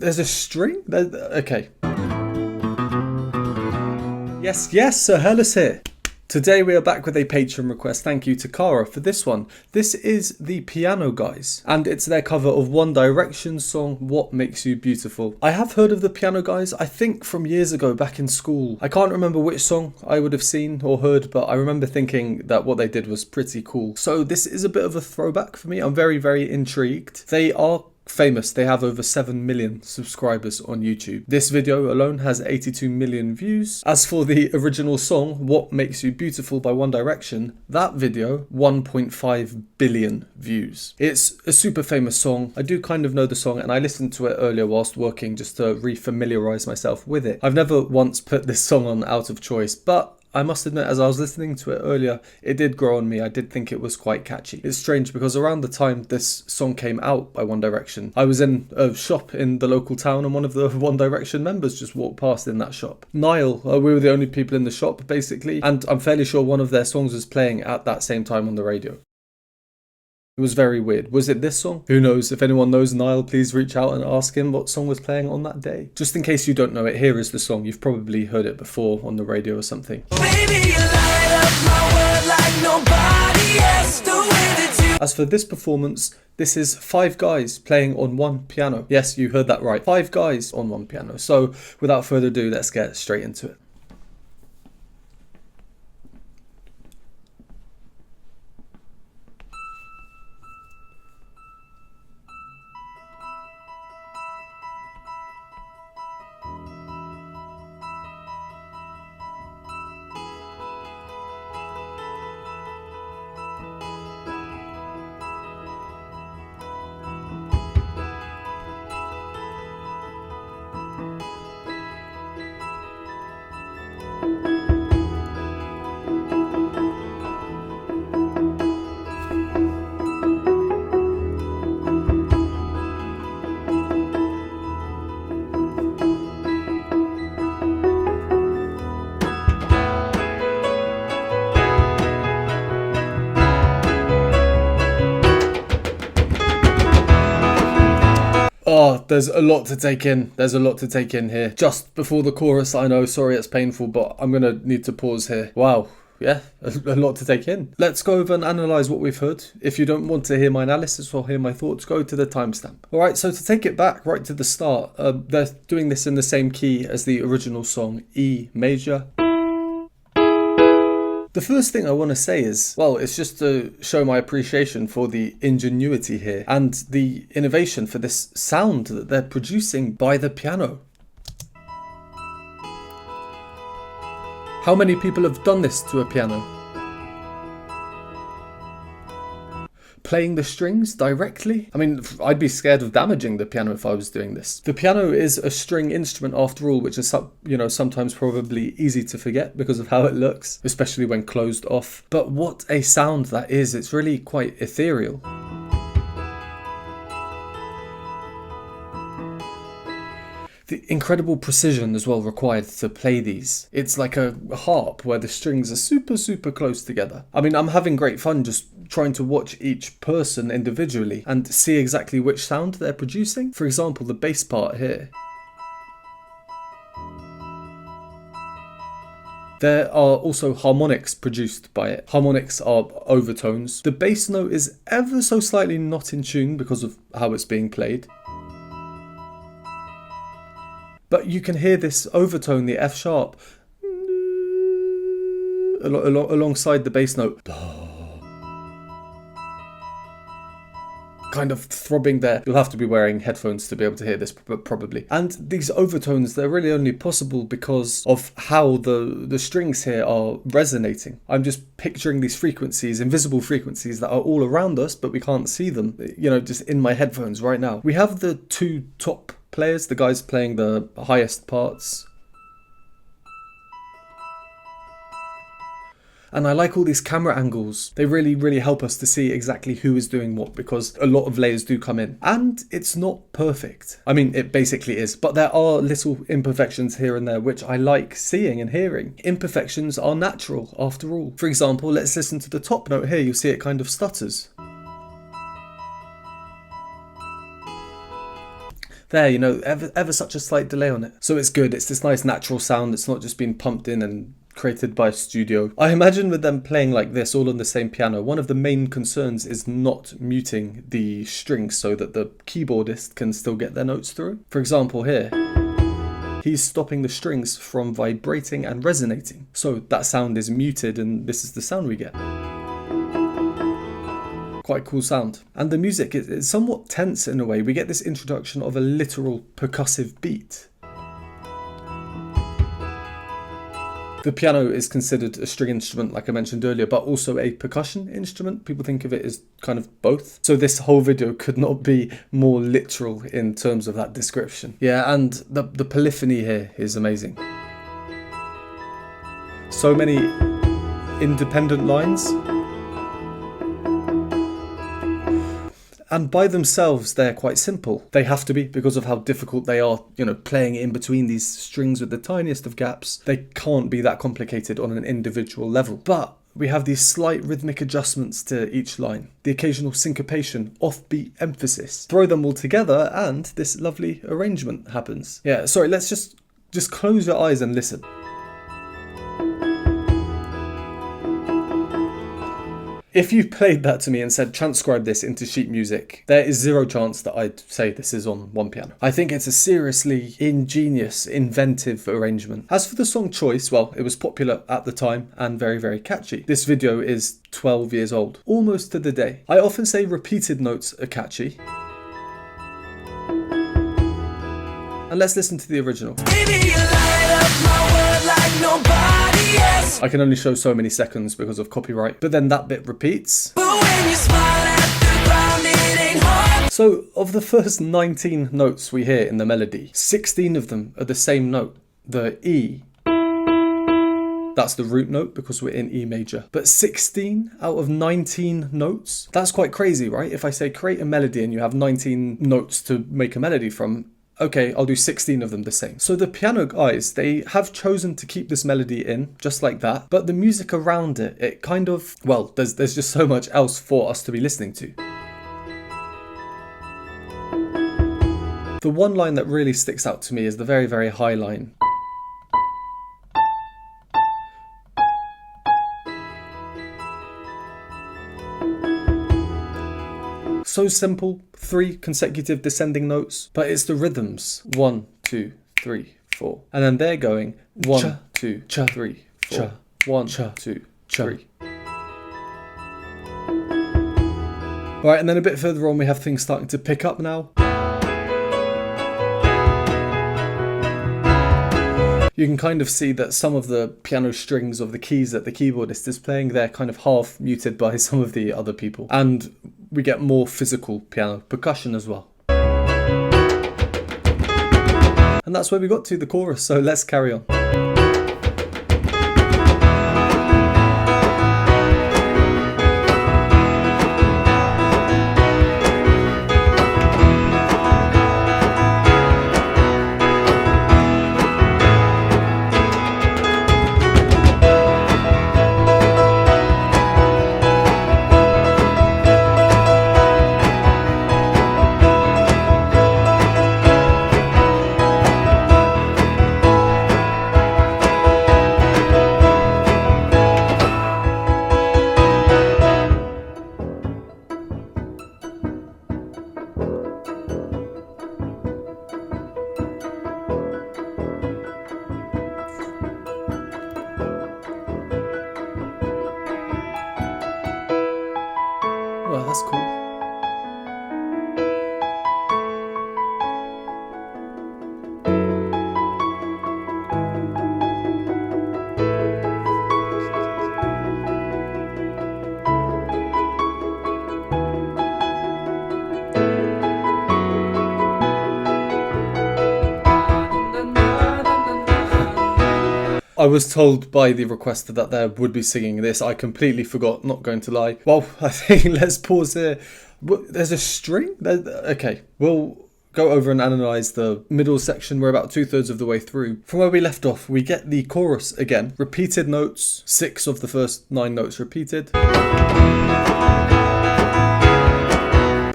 There's a string? Okay. Yes, Sir Hairless here. Today we are back with a Patreon request. Thank you to Cara for this one. This is the Piano Guys, and it's their cover of One Direction's song, What Makes You Beautiful. I have heard of the Piano Guys, I think from years ago back in school. I can't remember which song I would have seen or heard, but I remember thinking that what they did was pretty cool. So this is a bit of a throwback for me. I'm very, very intrigued. They are famous. They have over 7 million subscribers on YouTube. This video alone has 82 million views. As for the original song, What Makes You Beautiful by One Direction, that video, 1.5 billion views. It's a super famous song. I do kind of know the song and I listened to it earlier whilst working just to re-familiarize myself with it. I've never once put this song on out of choice, but I must admit, as I was listening to it earlier, it did grow on me. I did think it was quite catchy. It's strange because around the time this song came out by One Direction, I was in a shop in the local town and one of the One Direction members just walked past in that shop. Niall, we were the only people in the shop basically, and I'm fairly sure one of their songs was playing at that same time on the radio. It was very weird. Was it this song? Who knows? If anyone knows Niall, please reach out and ask him what song was playing on that day. Just in case you don't know it, here is the song. You've probably heard it before on the radio or something. Baby, you light up my world like nobody else, the way that you... As for this performance, this is 5 guys playing on one piano. Yes, you heard that right. 5 guys on one piano. So without further ado, let's get straight into it. Oh, there's a lot to take in. There's a lot to take in here. Just before the chorus, I know, sorry it's painful, but I'm gonna need to pause here. Wow. Yeah, a lot to take in. Let's go over and analyse what we've heard. If you don't want to hear my analysis or hear my thoughts, go to the timestamp. Alright, so to take it back right to the start, they're doing this in the same key as the original song, E major. The first thing I want to say is, well, it's just to show my appreciation for the ingenuity here and the innovation for this sound that they're producing by the piano. How many people have done this to a piano? Playing the strings directly? I mean, I'd be scared of damaging the piano if I was doing this. The piano is a string instrument after all, which is, sometimes probably easy to forget because of how it looks, especially when closed off. But what a sound that is. It's really quite ethereal. The incredible precision as well required to play these. It's like a harp where the strings are super, super close together. I mean, I'm having great fun just trying to watch each person individually and see exactly which sound they're producing. For example, the bass part here. There are also harmonics produced by it. Harmonics are overtones. The bass note is ever so slightly not in tune because of how it's being played. But you can hear this overtone, the F sharp, alongside the bass note. Kind of throbbing there. You'll have to be wearing headphones to be able to hear this probably. And these overtones, they're really only possible because of how the strings here are resonating. I'm just picturing these frequencies, invisible frequencies that are all around us, but we can't see them, just in my headphones right now. We have the 2 top players, the guys playing the highest parts. And I like all these camera angles. They really, really help us to see exactly who is doing what because a lot of layers do come in. And it's not perfect. I mean, it basically is, but there are little imperfections here and there which I like seeing and hearing. Imperfections are natural after all. For example, let's listen to the top note here. You'll see it kind of stutters. there, you know, ever such a slight delay on it. So it's good. It's this nice natural sound. It's not just being pumped in and created by a studio. I imagine with them playing like this all on the same piano, one of the main concerns is not muting the strings so that the keyboardist can still get their notes through. For example here, he's stopping the strings from vibrating and resonating. So that sound is muted and this is the sound we get. Quite cool sound. And the music is somewhat tense in a way. We get this introduction of a literal percussive beat. The piano is considered a string instrument, like I mentioned earlier, but also a percussion instrument. People think of it as kind of both. So this whole video could not be more literal in terms of that description. Yeah, and the polyphony here is amazing. So many independent lines. And by themselves, they're quite simple. They have to be because of how difficult they are, you know, playing in between these strings with the tiniest of gaps. They can't be that complicated on an individual level. But we have these slight rhythmic adjustments to each line, the occasional syncopation, offbeat emphasis. Throw them all together and this lovely arrangement happens. Yeah, sorry, let's just close your eyes and listen. If you played that to me and said transcribe this into sheet music, there is zero chance that I'd say this is on one piano. I think it's a seriously ingenious, inventive arrangement. As for the song choice, well, it was popular at the time and very, very catchy. This video is 12 years old, almost to the day. I often say repeated notes are catchy. And let's listen to the original. Baby, you light up my world like nobody else. I can only show so many seconds because of copyright, but then that bit repeats. But when you smile at the ground, it ain't hard. So of the first 19 notes we hear in the melody, 16 of them are the same note, the E. That's the root note because we're in E major. But 16 out of 19 notes? That's quite crazy, right? If I say create a melody and you have 19 notes to make a melody from, okay, I'll do 16 of them the same. So the piano guys, they have chosen to keep this melody in, just like that. But the music around it, it kind of, well, there's just so much else for us to be listening to. The one line that really sticks out to me is the very, very high line. So simple, 3 consecutive descending notes, but it's the rhythms. 1, 2, 3, 4. And then they're going 1, 2, 3, 4. 1, 2, 3. Alright, and then a bit further on we have things starting to pick up now. You can kind of see that some of the piano strings of the keys that the keyboardist is playing, they're kind of half muted by some of the other people. And we get more physical piano percussion as well. And that's where we got to, the chorus, so let's carry on. Well, that's cool. I was told by the requester that there would be singing this. I completely forgot, not going to lie. Well, I think let's pause here. There's a string? Okay, we'll go over and analyse the middle section. We're about 2/3 of the way through. From where we left off, we get the chorus again. Repeated notes, 6 of the first 9 notes repeated.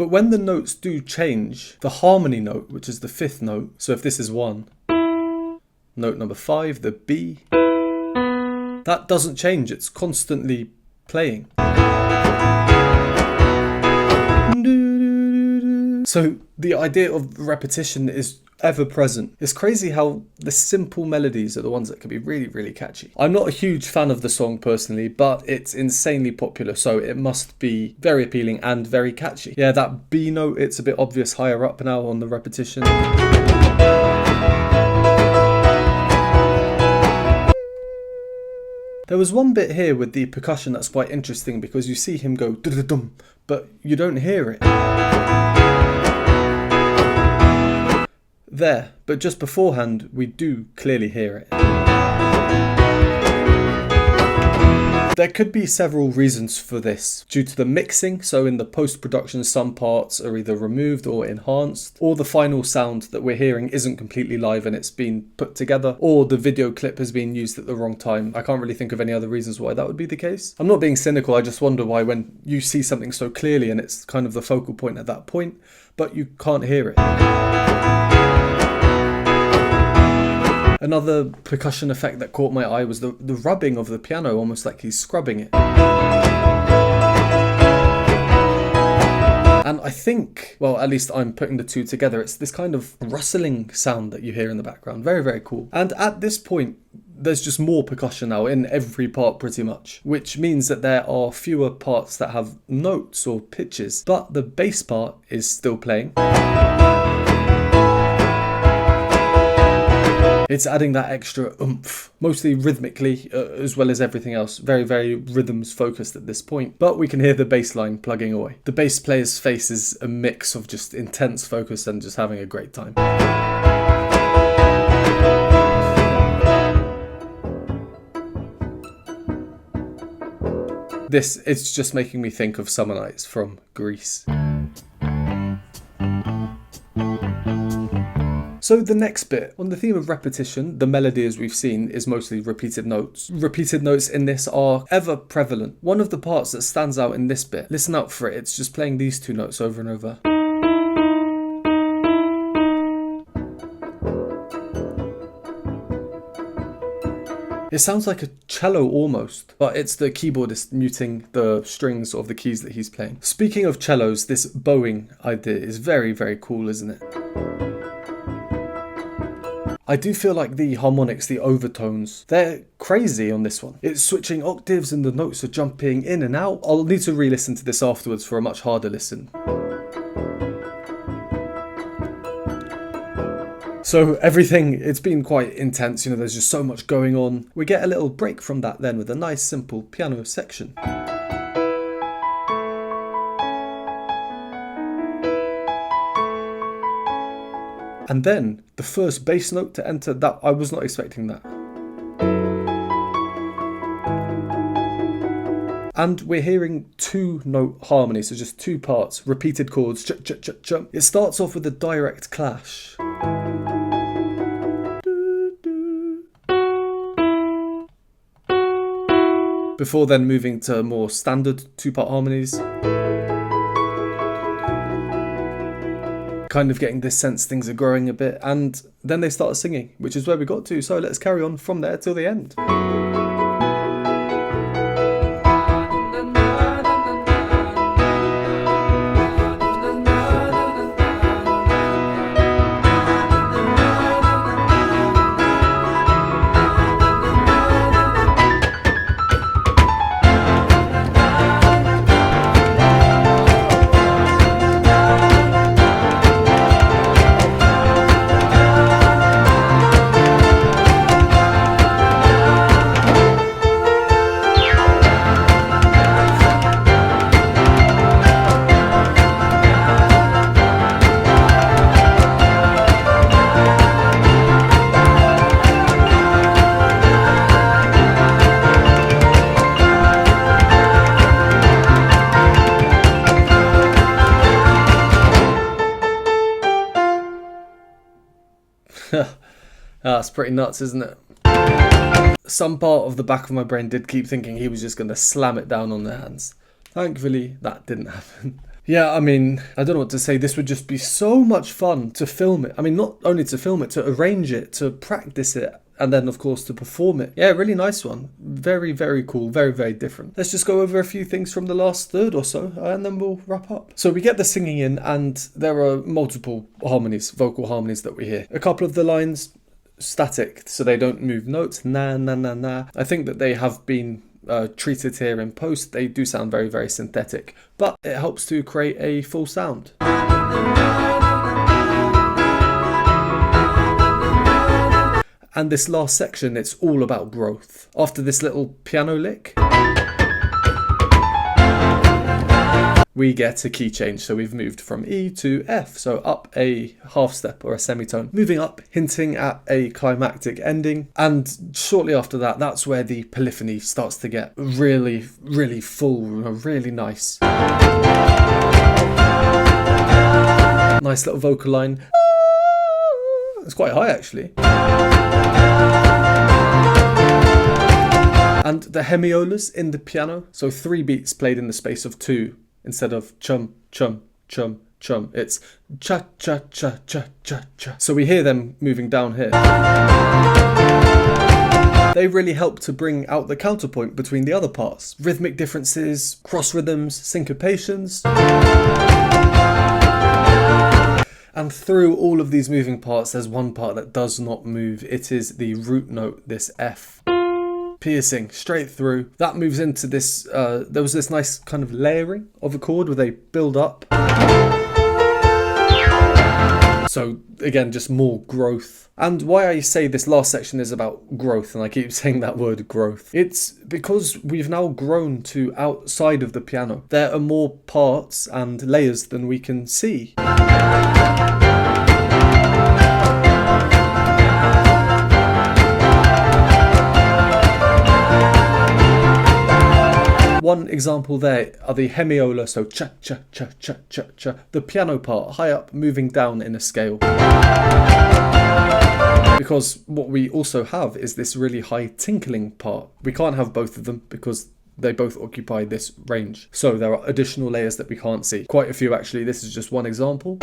But when the notes do change, the harmony note, which is the 5th note, so if this is 1, note number 5, the B, that doesn't change, it's constantly playing. So the idea of repetition is ever present. It's crazy how the simple melodies are the ones that can be really, really catchy. I'm not a huge fan of the song personally, but it's insanely popular, so it must be very appealing and very catchy. Yeah, that B note, it's a bit obvious higher up now on the repetition. There was one bit here with the percussion that's quite interesting because you see him go dum, but you don't hear it. There, but just beforehand we do clearly hear it. There could be several reasons for this. Due to the mixing, so in the post-production some parts are either removed or enhanced, or the final sound that we're hearing isn't completely live and it's been put together, or the video clip has been used at the wrong time. I can't really think of any other reasons why that would be the case. I'm not being cynical, I just wonder why when you see something so clearly and it's kind of the focal point at that point, but you can't hear it. Another percussion effect that caught my eye was the rubbing of the piano, almost like he's scrubbing it. And I think, well, at least I'm putting the two together, it's this kind of rustling sound that you hear in the background. Very, very cool. And at this point, there's just more percussion now in every part pretty much, which means that there are fewer parts that have notes or pitches, but the bass part is still playing. It's adding that extra oomph, mostly rhythmically as well as everything else. Very, very rhythms focused at this point. But we can hear the bass line plugging away. The bass player's face is a mix of just intense focus and just having a great time. It's just making me think of Summer Nights from Greece. So the next bit, on the theme of repetition, the melody as we've seen is mostly repeated notes. Repeated notes in this are ever prevalent. One of the parts that stands out in this bit, listen out for it, it's just playing these two notes over and over. It sounds like a cello almost, but it's the keyboardist muting the strings of the keys that he's playing. Speaking of cellos, this bowing idea is very, very cool, isn't it? I do feel like the harmonics, the overtones, they're crazy on this one. It's switching octaves and the notes are jumping in and out. I'll need to re-listen to this afterwards for a much harder listen. So everything, it's been quite intense, you know, there's just so much going on. We get a little break from that then with a nice simple piano section. And then the first bass note to enter, that I was not expecting that. And we're hearing 2-note harmony, so just 2 parts, repeated chords, ch ch ch ch. It starts off with a direct clash. Before then moving to more standard 2-part harmonies. Kind of getting this sense things are growing a bit, and then they start singing, which is where we got to, so let's carry on from there till the end. That's pretty nuts, isn't it? Some part of the back of my brain did keep thinking he was just going to slam it down on their hands. Thankfully, that didn't happen. Yeah, I mean, I don't know what to say. This would just be so much fun to film it. I mean, not only to film it, to arrange it, to practice it, and then, of course, to perform it. Yeah, really nice one. Very, very cool. Very, very different. Let's just go over a few things from the last third or so, and then we'll wrap up. So we get the singing in, and there are multiple harmonies, vocal harmonies that we hear. A couple of the lines, static, so they don't move notes. Na, na, na, na. I think that they have been treated here in post. They do sound very, very synthetic, but it helps to create a full sound. And this last section, it's all about growth. After this little piano lick, we get a key change. So we've moved from E to F, so up a half step or a semitone. Moving up, hinting at a climactic ending. And shortly after that, that's where the polyphony starts to get really, really full, really nice. Nice little vocal line. It's quite high, actually. And the hemiolas in the piano, so 3 beats played in the space of 2 instead of chum, chum, chum, chum. It's cha, cha, cha, cha, cha, cha. So we hear them moving down here. They really help to bring out the counterpoint between the other parts. Rhythmic differences, cross rhythms, syncopations. And through all of these moving parts, there's one part that does not move. It is the root note, this F. Piercing straight through. That moves into this, there was this nice kind of layering of a chord where they build up. So again, just more growth. And why I say this last section is about growth, and I keep saying that word growth, it's because we've now grown to outside of the piano. There are more parts and layers than we can see. One example there are the hemiola, so cha, cha, cha, cha, cha, cha. The piano part, high up, moving down in a scale. Because what we also have is this really high tinkling part. We can't have both of them because they both occupy this range. So there are additional layers that we can't see. Quite a few, actually. This is just one example.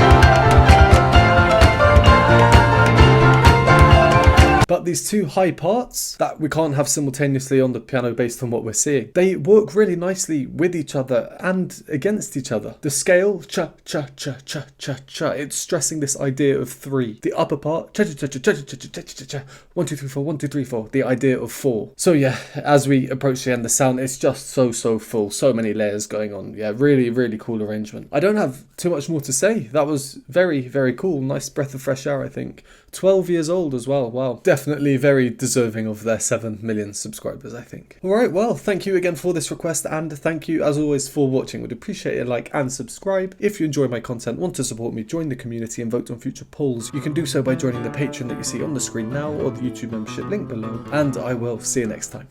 But these 2 high parts that we can't have simultaneously on the piano based on what we're seeing, they work really nicely with each other and against each other. The scale, cha, cha, cha, cha, cha, cha, it's stressing this idea of 3. The upper part, cha, cha, cha, cha, cha, cha, cha, cha, cha, cha, 1, 2, 3, 4, 1, 2, 3, 4, the idea of 4. So yeah, as we approach the end, the sound is just so full, so many layers going on. Yeah, really, really cool arrangement. I don't have too much more to say. That was very, very cool. Nice breath of fresh air, I think. 12 years old as well. Wow. Definitely very deserving of their 7 million subscribers, I think. Alright, well, thank you again for this request, and thank you as always for watching. Would appreciate a like and subscribe. If you enjoy my content, want to support me, join the community and vote on future polls, you can do so by joining the Patreon that you see on the screen now or the YouTube membership link below, and I will see you next time.